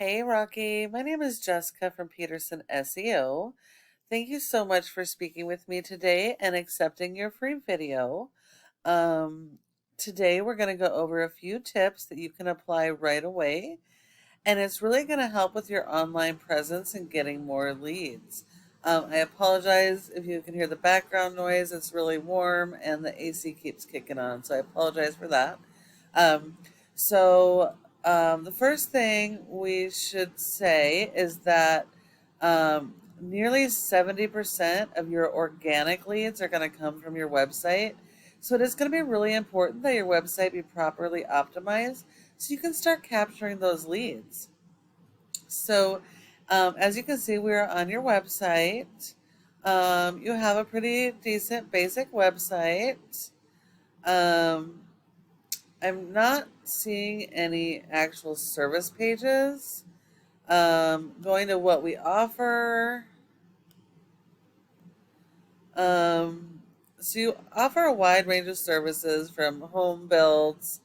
Hey Rocky, my name is Jessica from Peterson SEO. Thank you so much for speaking with me today and accepting your free video. Um, Today we're going to go over a few tips that you can apply right away, and it's really going to help with your online presence and getting more leads. I apologize if you can hear the background noise. It's really warm and the AC keeps kicking on, so I apologize for that. Um, the first thing we should say is that nearly 70% of your organic leads are going to come from your website. So it is going to be really important that your website be properly optimized so you can start capturing those leads. So, as you can see, we're on your website. You have a pretty decent basic website. Um, I'm not seeing any actual service pages. Going to what we offer. Um, so you offer a wide range of services from home builds,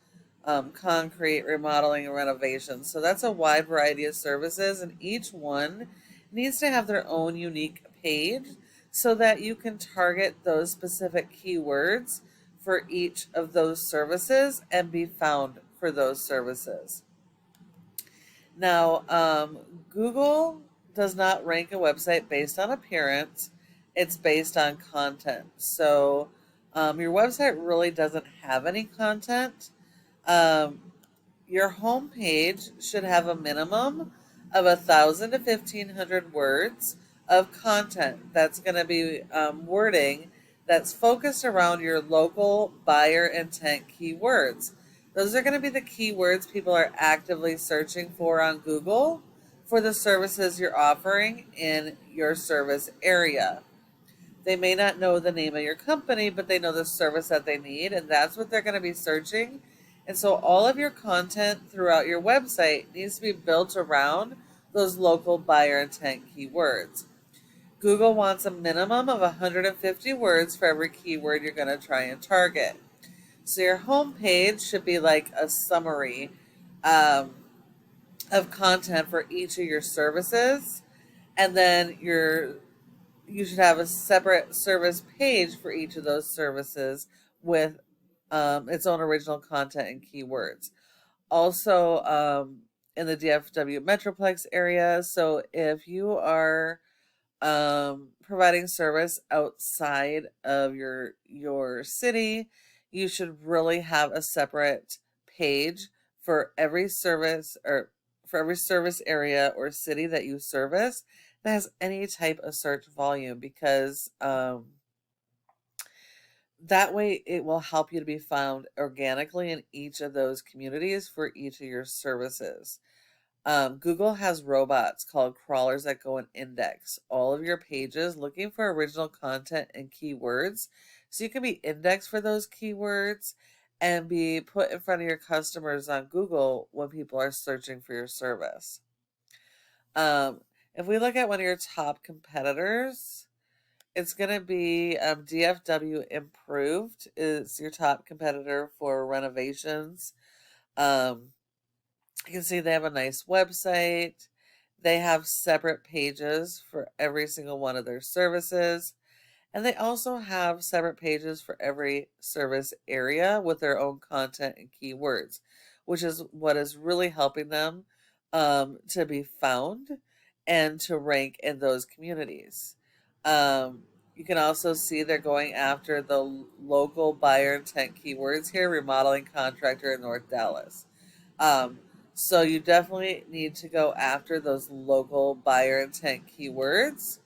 concrete, remodeling, and renovations. So that's a wide variety of services, and each one needs to have their own unique page so that you can target those specific keywords for each of those services and be found for those services. Now, Google does not rank a website based on appearance, it's based on content. So, your website really doesn't have any content. Um, your homepage should have a minimum of 1,000 to 1,500 words of content. That's going to be wording that's focused around your local buyer intent keywords. Those are going to be the keywords people are actively searching for on Google for the services you're offering in your service area. They may not know the name of your company, but they know the service that they need, and that's what they're going to be searching. And so all of your content throughout your website needs to be built around those local buyer intent keywords. Google wants a minimum of 150 words for every keyword you're going to try and target. So your home page should be like a summary um, of content for each of your services, and then you should have a separate service page for each of those services with its own original content and keywords. Also, in the DFW Metroplex area, so if you are providing service outside of your city, you should really have a separate page for every service or for every service area or city that you service that has any type of search volume, because that way it will help you to be found organically in each of those communities for each of your services. Google has robots called crawlers that go and index all of your pages looking for original content and keywords. So you can be indexed for those keywords and be put in front of your customers on Google when people are searching for your service. Um, if we look at one of your top competitors, it's going to be DFW Improved is your top competitor for renovations. Um, you can see they have a nice website. They have separate pages for every single one of their services. And they also have separate pages for every service area with their own content and keywords, which is what is really helping them to be found and to rank in those communities. You can also see they're going after the local buyer intent keywords here, remodeling contractor in North Dallas. Um, so you definitely need to go after those local buyer intent keywords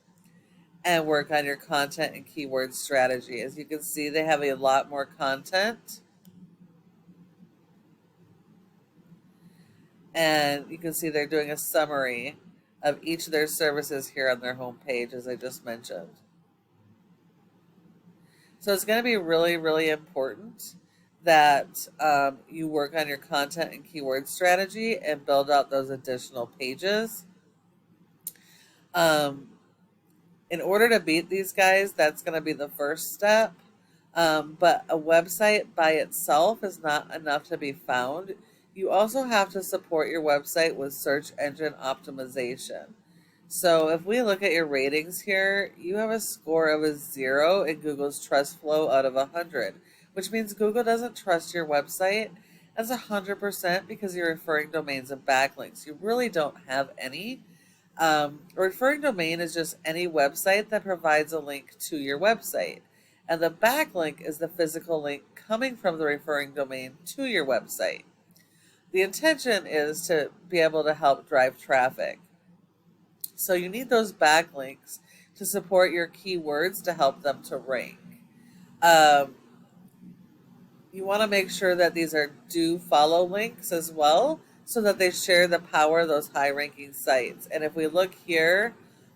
and work on your content and keyword strategy. As you can see, they have a lot more content. And you can see they're doing a summary of each of their services here on their homepage, as I just mentioned. So it's going to be really, really important that you work on your content and keyword strategy and build out those additional pages. Um, in order to beat these guys, that's going to be the first step. But a website by itself is not enough to be found. You also have to support your website with search engine optimization. So if we look at your ratings here, you have a score of a 0 in Google's trust flow out of 100, which means Google doesn't trust your website as 100% because you're referring domains and backlinks. You really don't have any. A referring domain is just any website that provides a link to your website. And the backlink is the physical link coming from the referring domain to your website. The intention is to be able to help drive traffic. So you need those backlinks to support your keywords to help them to rank. Um, you want to make sure that these are do follow links as well so that they share the power of those high ranking sites. And if we look here,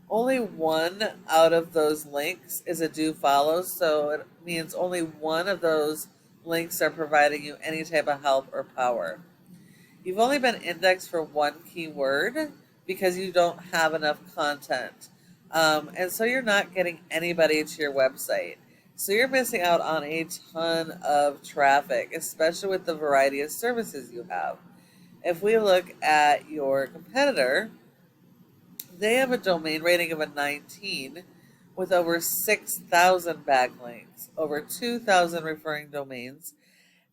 only one out of those links is a do follow. So it means only one of those links are providing you any type of help or power. You've only been indexed for one keyword because you don't have enough content. And so you're not getting anybody to your website. So you're missing out on a ton of traffic, especially with the variety of services you have. If we look at your competitor, they have a domain rating of a 19 with over 6,000 backlinks, over 2,000 referring domains,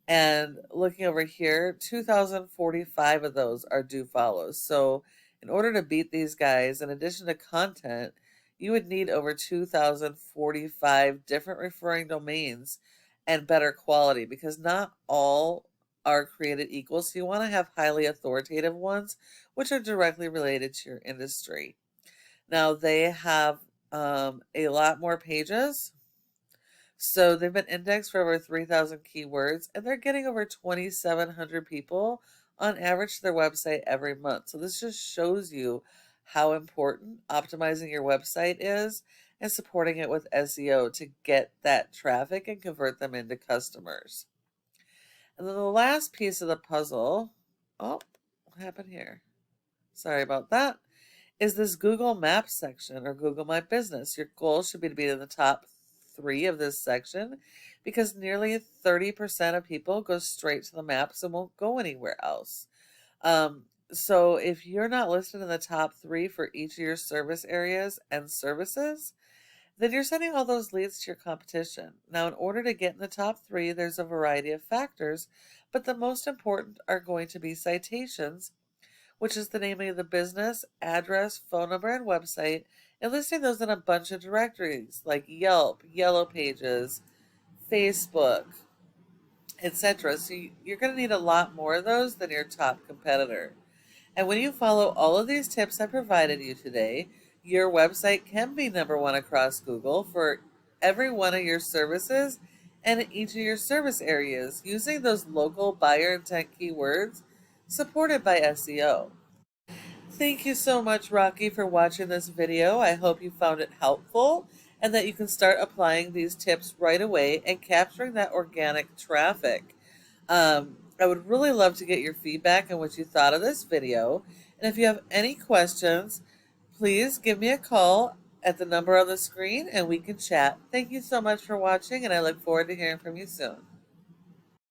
and looking over here, 2,045 of those are do follows. So in order to beat these guys, in addition to content, you would need over 2,045 different referring domains and better quality because not all are created equal. So you want to have highly authoritative ones, which are directly related to your industry. Now they have a lot more pages. So they've been indexed for over 3,000 keywords, and they're getting over 2,700 people on average to their website every month. So this just shows you how important optimizing your website is and supporting it with SEO to get that traffic and convert them into customers. And then the last piece of the puzzle, oh, what happened here? Sorry about that. Is this Google Maps section or Google My Business. Your goal should be to be in the top 3 of this section because nearly 30% of people go straight to the maps and won't go anywhere else. So if you're not listed in the top 3 for each of your service areas and services, then you're sending all those leads to your competition. Now, in order to get in the top 3, there's a variety of factors, but the most important are going to be citations, which is the name of the business, address, phone number, and website, and listing those in a bunch of directories like Yelp, Yellow Pages, Facebook, etc. So you're going to need a lot more of those than your top competitor. And when you follow all of these tips I provided you today, your website can be #1 across Google for every one of your services and each of your service areas using those local buyer intent keywords supported by SEO. Thank you so much, Rocky, for watching this video. I hope you found it helpful and that you can start applying these tips right away and capturing that organic traffic. I would really love to get your feedback on what you thought of this video. And if you have any questions, please give me a call at the number on the screen and we can chat. Thank you so much for watching, and I look forward to hearing from you soon.